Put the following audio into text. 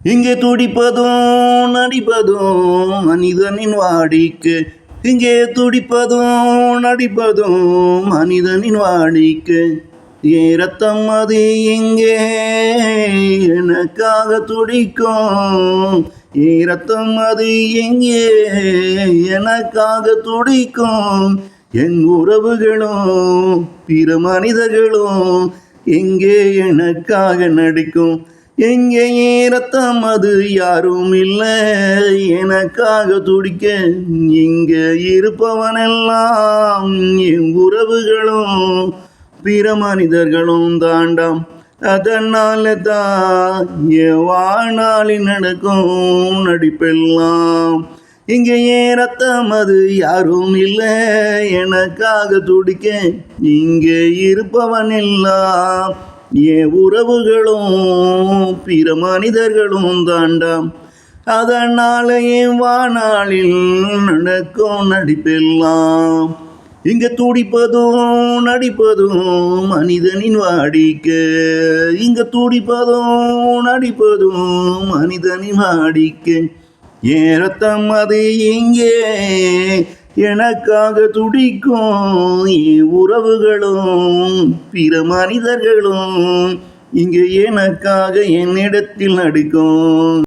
இங்கே துடிப்பதும் நடிப்பதும் மனிதனின் வாடிக்கை. இங்கே துடிப்பதும் நடிப்பதும் மனிதனின் வாடிக்கை. என் ரத்தம் அது எங்கே எனக்காக துடிக்கும். என் ரத்தம் அது எங்கே எனக்காக துடிக்கும். என் உறவுகளும் பிற மனிதர்களும் எங்கே எனக்காக நடிக்கும். எங்கே என் ரத்தம் அது யாரும் இல்லை எனக்காக துடிக்க. இங்கே இருப்பவனெல்லாம் என் உறவுகளும் பிற மனிதர்களும் தாண்டாம். அதனால தான் என் வாழ்நாளில் நடக்கும் நடிப்பெல்லாம். இங்கே என் ரத்தம் அது யாரும் இல்லை எனக்காக துடிக்க. இங்கே இருப்பவன் எல்லாம் என் உறவுகளும் பிற மனிதர்களும் தாண்டாம். அதனால என் வாழ்நாளில் நடக்கும் நடிப்பெல்லாம். இங்கே துடிப்பதும் நடிப்பதும் மனிதனின் வாடிக்கை. இங்கே துடிப்பதும் நடிப்பதும் மனிதனின் வாடிக்கை. என் ரத்தம் அது எங்கே எனக்காக துடிக்கும். என் உறவுகளும் பிற மனிதர்களும் இங்கே எனக்காக என்னிடத்தில் நடிக்கும்.